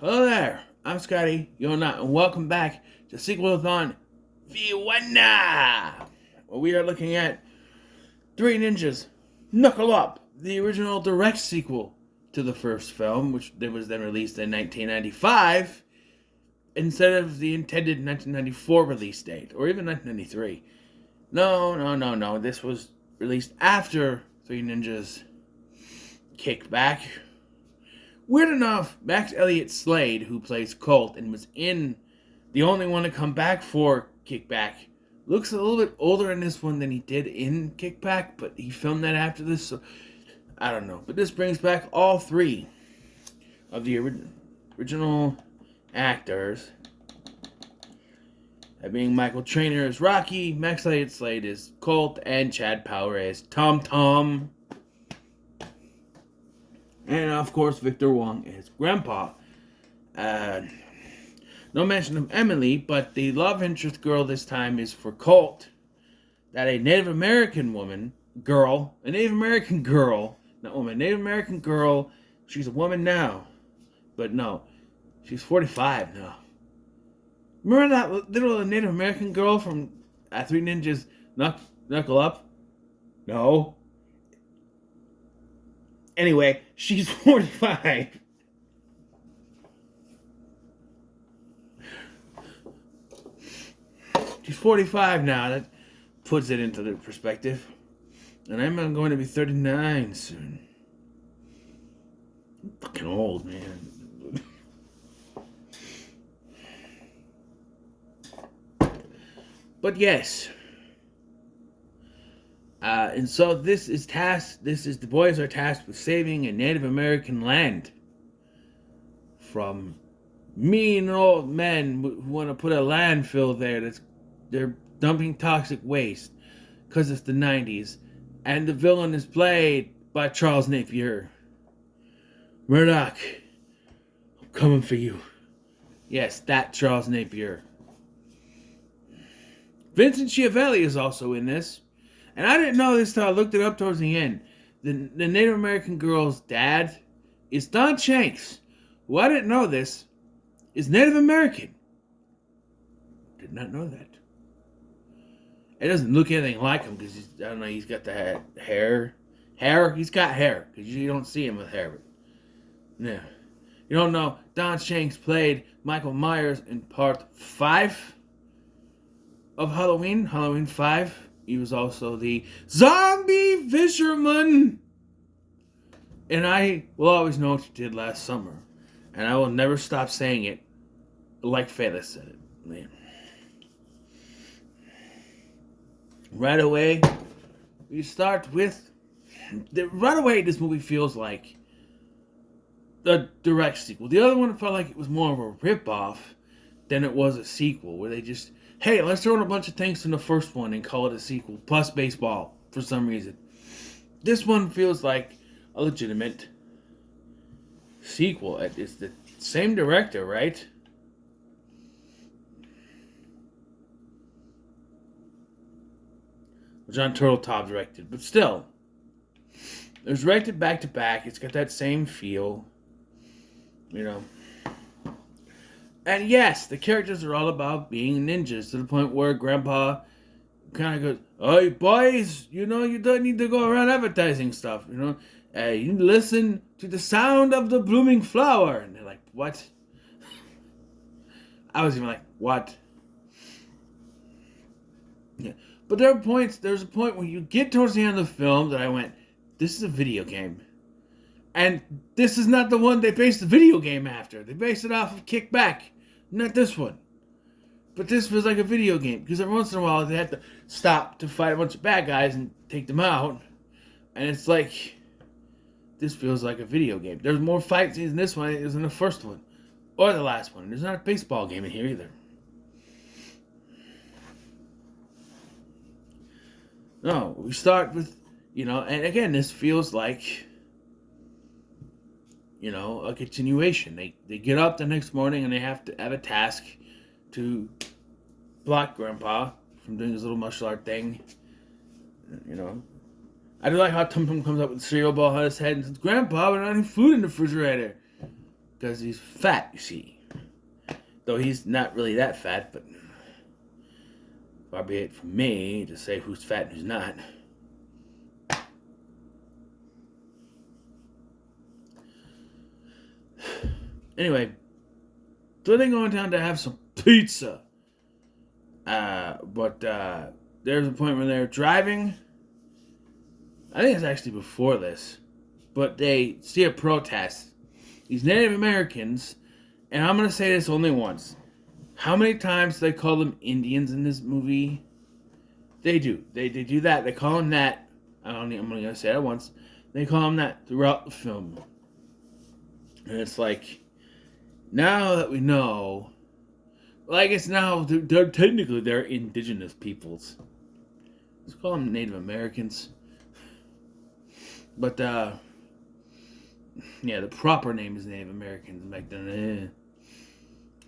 Hello there, I'm Scotty, you're not, and welcome back to Sequel-A-Thon V1, where we are looking at Three Ninjas Knuckle Up, the original direct sequel to the first film, which was then released in 1995, instead of the intended 1994 release date, or even 1993. No, this was released after Three Ninjas Kicked Back. Weird enough, Max Elliott Slade, who plays Colt and was in the only one to come back for Kickback, looks a little bit older in this one than he did in Kickback, but he filmed that after this, so I don't know. But this brings back all three of the original actors. That being Michael Trainer as Rocky, Max Elliott Slade as Colt, and Chad Power as Tom Tom. And of course, Victor Wong is Grandpa. No mention of Emily, but the love interest girl this time is for Colt. That a Native American girl, Native American girl, she's a woman now. But no, she's 45 now. Remember that little Native American girl from Three Ninjas Knuckle Up? No. Anyway, she's 45. She's 45 now. That puts it into the perspective. And I'm going to be 39 soon. I'm fucking old, man. But yes. And so the boys are tasked with saving a Native American land from mean old men who want to put a landfill there they're dumping toxic waste because it's the 90s. And the villain is played by Charles Napier. Murdoch, I'm coming for you. Yes, that Charles Napier. Vincent Schiavelli is also in this. And I didn't know this till I looked it up towards the end. The Native American girl's dad is Don Shanks, who I didn't know this, is Native American. Did not know that. It doesn't look anything like him because, I don't know, he's got the hair. He's got hair because you don't see him with hair. But, yeah. You don't know, Don Shanks played Michael Myers in part 5 of Halloween 5. He was also the zombie fisherman. And I will always know what you did last summer. And I will never stop saying it like Fela said it. Man. Right away, we start with... Right away, this movie feels like the direct sequel. The other one felt like it was more of a rip-off than it was a sequel, where they just... Hey, let's throw in a bunch of things from the first one and call it a sequel, plus baseball, for some reason. This one feels like a legitimate sequel. It's the same director, right? John Turteltaub directed, but still. It was directed back to back. It's got that same feel, you know. And yes, the characters are all about being ninjas, to the point where Grandpa kind of goes, "Hey, boys, you don't need to go around advertising stuff, you listen to the sound of the blooming flower." And they're like, "What?" I was even like, "What?" Yeah. But there's a point when you get towards the end of the film that I went, this is a video game. And this is not the one they based the video game after. They based it off of Kickback. Not this one. But this was like a video game. Because every once in a while they had to stop to fight a bunch of bad guys and take them out. And it's like, this feels like a video game. There's more fight scenes in this one than there is in the first one. Or the last one. There's not a baseball game in here either. No, we start with, and again, this feels like... a continuation. They get up the next morning and they have to have a task to block Grandpa from doing his little martial art thing. I do like how Tum Tum comes up with the cereal bowl on his head and says, "Grandpa, we don't have any food in the refrigerator." And he's like, "What?" because he's fat, you see. Though he's not really that fat, but far be it from me to say who's fat and who's not. Anyway, so they're going down to have some pizza. But there's a point where they're driving. I think it's actually before this. But they see a protest. These Native Americans, and I'm going to say this only once. How many times do they call them Indians in this movie? They do. They do that. They call them that. I'm only going to say that once. They call them that throughout the film. And it's like, now that we know, well, I guess now they're technically they're indigenous peoples. Let's call them Native Americans. But, yeah, the proper name is Native Americans. Back then,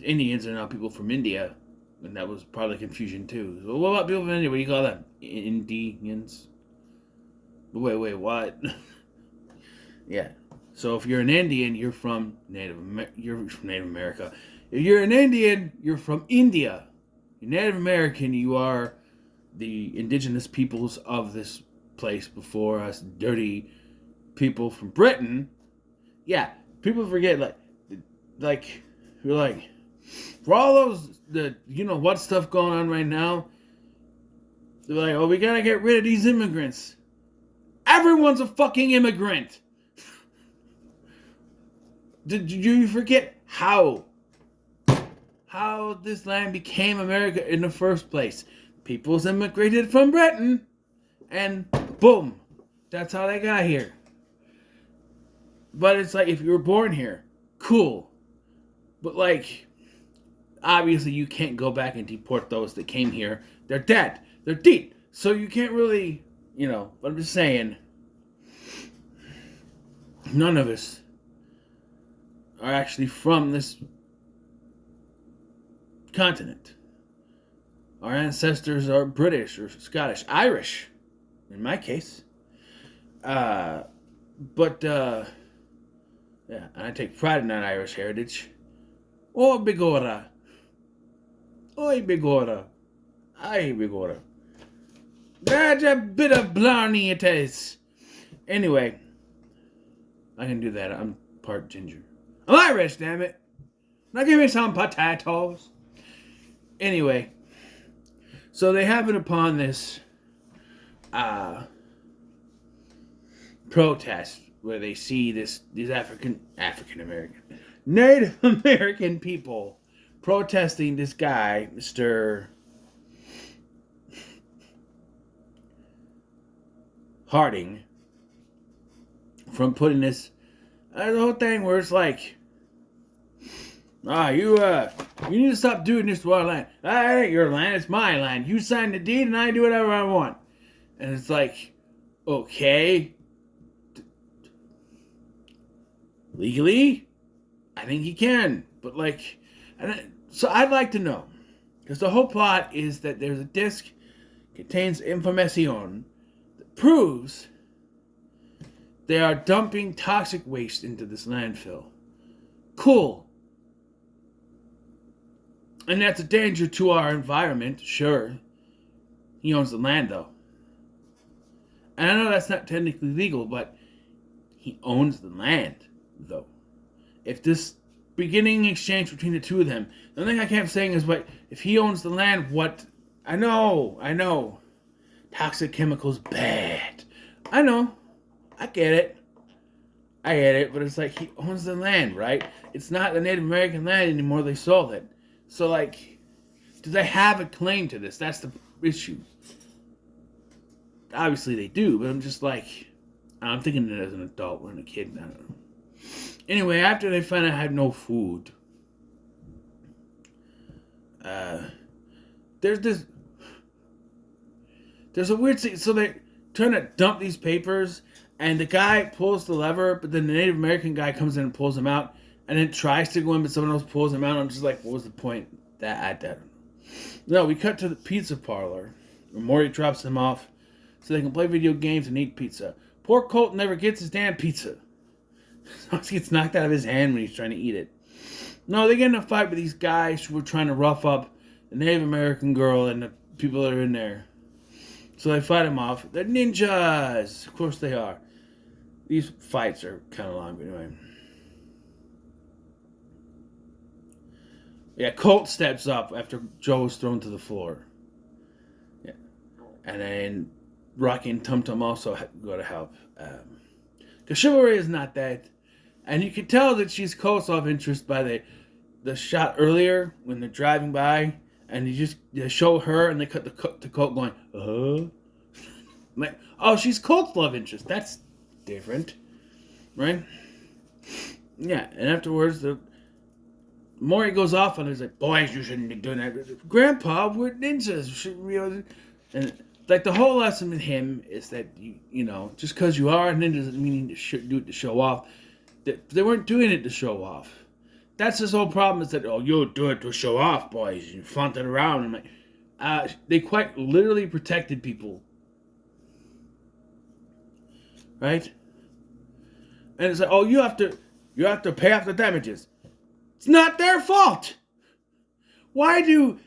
Indians are now people from India. And that was probably confusion, too. So what about people from India? What do you call them? Indians? Wait, what? Yeah. So if you're an Indian, you're from Native America. If you're an Indian, you're from India. You're Native American, you are the indigenous peoples of this place before us dirty people from Britain. Yeah, people forget, you're like, for all those, what stuff going on right now, they're like, oh, we gotta get rid of these immigrants. Everyone's a fucking immigrant. Did you forget how this land became America in the first place? Peoples immigrated from Britain, and boom, that's how they got here. But it's like, if you were born here, cool. But obviously you can't go back and deport those that came here. They're dead. They're dead. So you can't really, but I'm just saying, none of us are actually from this continent. Our ancestors are British or Scottish, Irish, in my case. Yeah, I take pride in that Irish heritage. Oh, bigora. Oi, bigora. Aye, bigora. That's a bit of blarney it is. Anyway, I can do that. I'm part ginger. I'm Irish, damn it. Now give me some potatoes. Anyway, so they happen upon this protest where they see these African American, Native American people protesting this guy, Mr. Harding, from putting this the whole thing where it's like, you need to stop doing this to our land. That ain't your land, it's my land. You signed the deed and I do whatever I want. And it's like, okay. Legally, I think he can. But so I'd like to know. Because the whole plot is that there's a disc contains information that proves they are dumping toxic waste into this landfill. Cool. And that's a danger to our environment, sure. He owns the land, though. And I know that's not technically legal, but he owns the land, though. If this beginning exchange between the two of them, the only thing I kept saying is, if he owns the land, what? I know. Toxic chemicals, bad. I know. I get it, but it's like, he owns the land, right? It's not the Native American land anymore, they sold it. So, do they have a claim to this? That's the issue. Obviously they do, but I'm just I'm thinking it as an adult, when a kid, I don't know. Anyway, after they find out I had no food, there's a weird scene. So they're trying to dump these papers, and the guy pulls the lever, but then the Native American guy comes in and pulls him out, and then tries to go in, but someone else pulls him out. I'm just like, what was the point? I don't know. No, we cut to the pizza parlor, where Maury drops them off so they can play video games and eat pizza. Poor Colt never gets his damn pizza. It gets knocked out of his hand when he's trying to eat it. No, they get in a fight with these guys who were trying to rough up the Native American girl and the people that are in there. So they fight him off. They're ninjas! Of course they are. These fights are kind of long, but anyway. Yeah, Colt steps up after Joe was thrown to the floor. Yeah. And then Rocky and Tum Tum also go to help. Because Chivalry is not dead. And you can tell that she's Colt's love interest by the shot earlier when they're driving by. And they show her and they cut to Colt going, like, oh, she's Colt's love interest. That's different. Right? Yeah, and afterwards, the more he goes off on it, he's like, boys, you shouldn't be doing that. Grandpa, we're ninjas. And like the whole lesson with him is that, you know, just because you are a ninja doesn't mean you do it to show off. They weren't doing it to show off. That's his whole problem is that, oh, you'll do it to show off, boys. You flaunt it around. And like, they quite literally protected people. Right? And it's like, oh, you have to pay off the damages. It's not their fault. Why do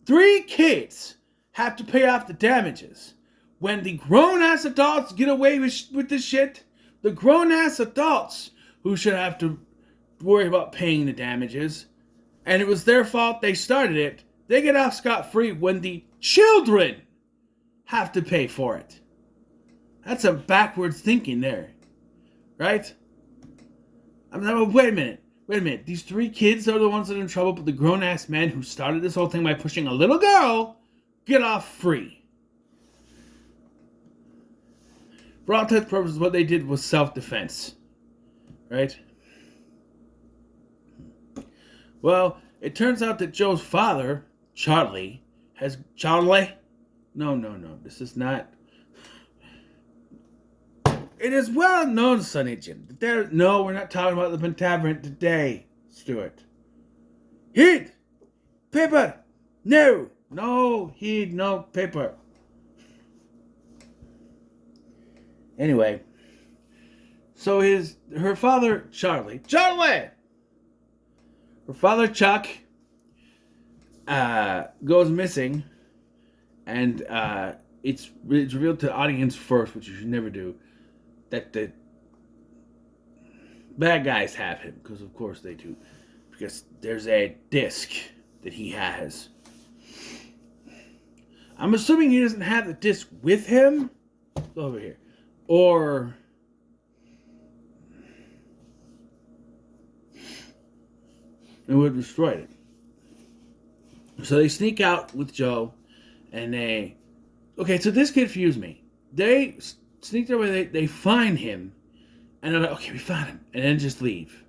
3 kids have to pay off the damages when the grown-ass adults get away with this shit? The grown-ass adults who should have to worry about paying the damages, and it was their fault they started it, they get off scot-free when the children have to pay for it. That's a backwards thinking there. Right? I mean, wait a minute. These 3 kids are the ones that are in trouble, but the grown-ass men who started this whole thing by pushing a little girl get off free. For all intents and purposes, what they did was self-defense. Right? Well, it turns out that Joe's father, Charlie, No, this is not... It is well known, Sonny Jim, that no, we're not talking about the Pentaveret today, Stuart. Heed! Paper! No heed, no paper. Anyway, so her father, Charlie! Her father, Chuck, goes missing, and it's revealed to the audience first, which you should never do, that the bad guys have him, because of course they do, because there's a disc that he has. I'm assuming he doesn't have the disc with him. It's over here. Or it would have destroyed it. So they sneak out with Joe, and okay, so this confused me. They sneak their way, they find him, and they're like, okay, we found him, and then just leave.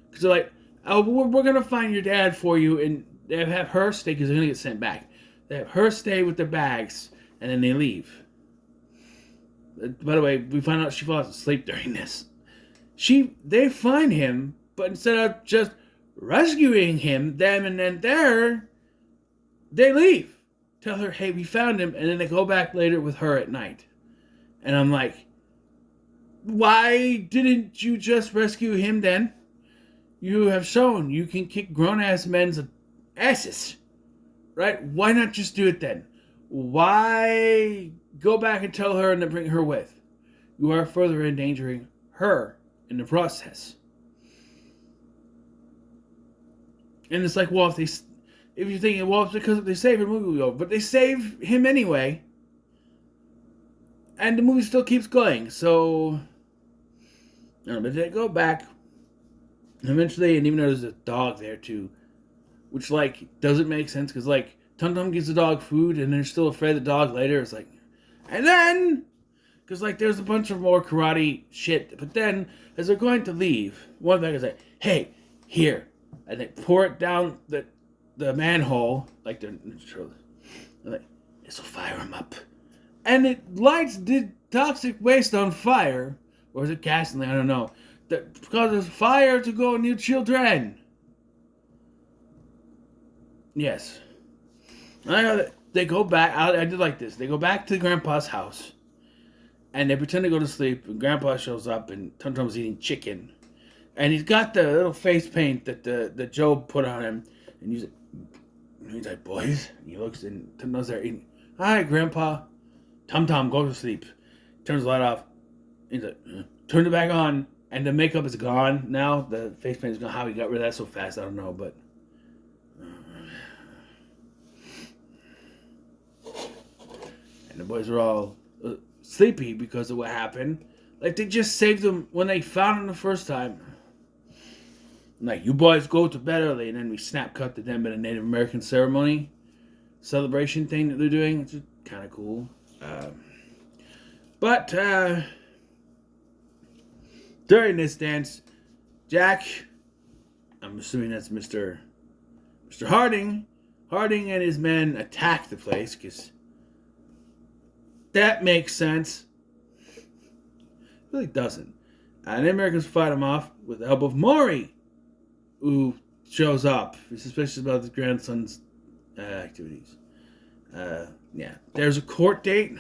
Because they're like, oh, we're going to find your dad for you, and they have her stay, because they're going to get sent back. They have her stay with their bags, and then they leave. By the way, we find out she falls asleep during this. They find him, but instead of just rescuing them and then there, they leave. Tell her, hey, we found him, and then they go back later with her at night. And I'm like, why didn't you just rescue him then? You have shown you can kick grown-ass men's asses. Right? Why not just do it then? Why go back and tell her and then bring her with? You are further endangering her in the process. And it's like, well, if you're thinking, well, it's because they save him, movie will go. But they save him anyway. And the movie still keeps going. So, but they go back. Eventually, and even though there's a dog there too, which, like, doesn't make sense, because, like, Tum Tum gives the dog food, and they're still afraid of the dog later. It's like, and then, because, like, there's a bunch of more karate shit, but then, as they're going to leave, one of them is like, hey, here, and they pour it down the manhole, like, they're like, this will fire him up. And it lights the toxic waste on fire, or is it gasoline? I don't know. That causes fire to go near children. Yes. I know that they go back. I did like this. They go back to Grandpa's house, and they pretend to go to sleep. And Grandpa shows up, and Tum Tum's eating chicken. And he's got the little face paint that the Joe put on him. And he's like, boys. And he looks and knows they're eating. Hi, Grandpa. Tom, go to sleep. Turns the light off. He's like, turn it back on. And the makeup is gone now. The face paint is gone. How he got rid of that so fast, I don't know. But and the boys are all sleepy because of what happened. Like, they just saved them when they found him the first time. Like, you boys go to bed early. And then we snap cut to them at a Native American ceremony celebration thing that they're doing, which is kind of cool. But during this dance, Jack, I'm assuming that's Mr. Harding and his men attack the place, because that makes sense. It really doesn't. And the Americans fight him off with the help of Maury, who shows up. He's suspicious about his grandson's activities. Yeah, there's a court date.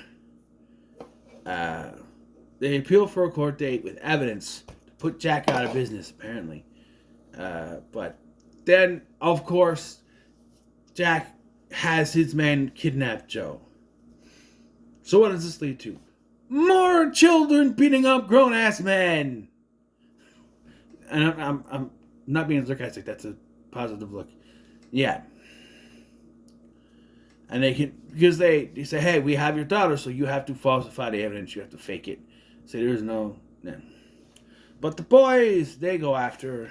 They appeal for a court date with evidence to put Jack out of business, apparently. But then, of course, Jack has his men kidnap Joe. So what does this lead to? More children beating up grown-ass men! And I'm not being sarcastic, that's a positive look. Yeah. And because they say, hey, we have your daughter, so you have to falsify the evidence, you have to fake it. Say there's no. But the boys, they go after her.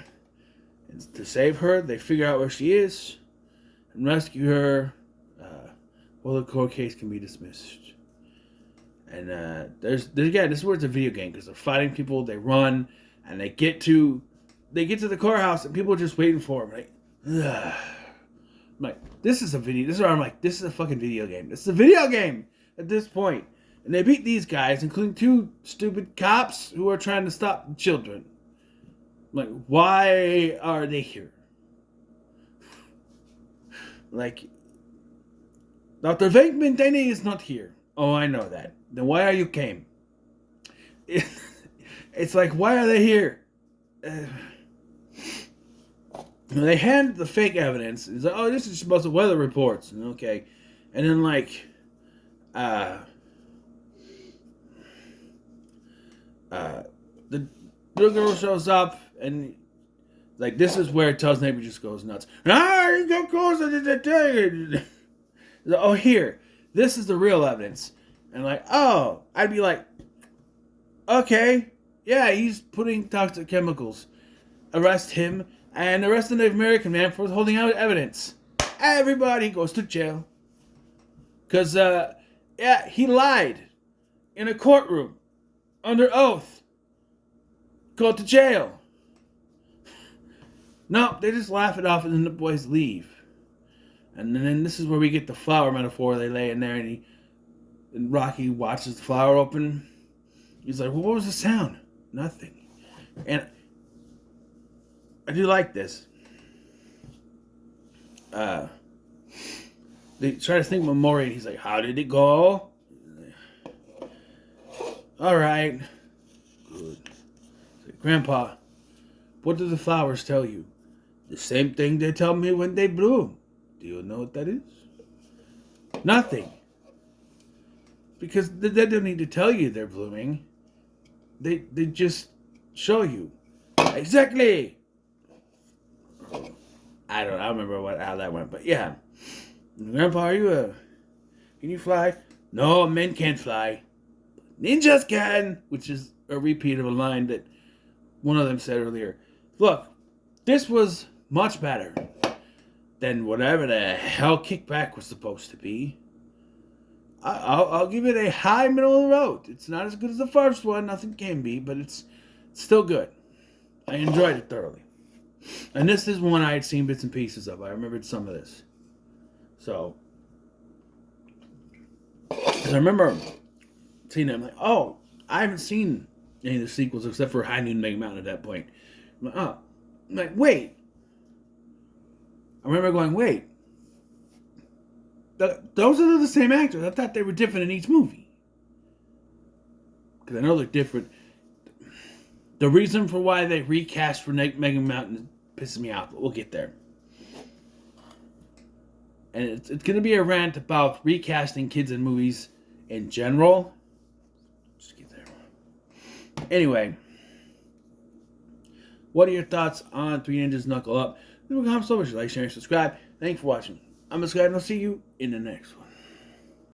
And to save her, they figure out where she is and rescue her. The court case can be dismissed. And there's again, this is where it's a video game, because they're fighting people, they run, and they get to the courthouse, and people are just waiting for them. I'm like, this is a video. This is where I'm like, this is a fucking video game. This is a video game at this point. And they beat these guys, including 2 stupid cops who are trying to stop children. I'm like, why are they here? Like, Dr. Venkman Denny is not here. Oh, I know that. Then why are you came? It's like, why are they here? They hand the fake evidence. It's like, oh, this is supposed to weather reports. Okay. And then, like, the little girl shows up, and, like, this is where it tells neighbor just goes nuts. You go close. Oh, here. This is the real evidence. And, like, oh, I'd be like, okay. Yeah, he's putting toxic chemicals. Arrest him. And arrest the Native American man for holding out evidence. Everybody goes to jail. Because, he lied. In a courtroom. Under oath. Go to jail. No, they just laugh it off and then the boys leave. And then this is where we get the flower metaphor. They lay in there and Rocky watches the flower open. He's like, well, what was the sound? Nothing. And I do like this. They try to think of Maury, and he's like, how did it go? All right. Good. Like, Grandpa, what do the flowers tell you? The same thing they tell me when they bloom. Do you know what that is? Nothing. Because they don't need to tell you they're blooming. They just show you. Exactly. I don't remember how that went, but yeah. Grandpa, can you fly? No, men can't fly. Ninjas can, which is a repeat of a line that one of them said earlier. Look, this was much better than whatever the hell Kickback was supposed to be. I'll give it a high middle of the road. It's not as good as the first one, nothing can be, but it's still good. I enjoyed it thoroughly. And this is one I had seen bits and pieces of. I remembered some of this. So, because I remember seeing it, I'm like, oh, I haven't seen any of the sequels except for High Noon Mega Mountain at that point. I'm like, oh. I'm like, wait. I remember going, wait. Those are the same actors. I thought they were different in each movie. Because I know they're different. The reason for why they recast for Mega Mountain pisses me off. We'll get there. And it's going to be a rant about recasting kids in movies in general. Just get there. Anyway, what are your thoughts on Three Ninjas Knuckle Up? Leave a comment so much. Like, share, and subscribe. Thanks for watching. I'm Scott, and I'll see you in the next one.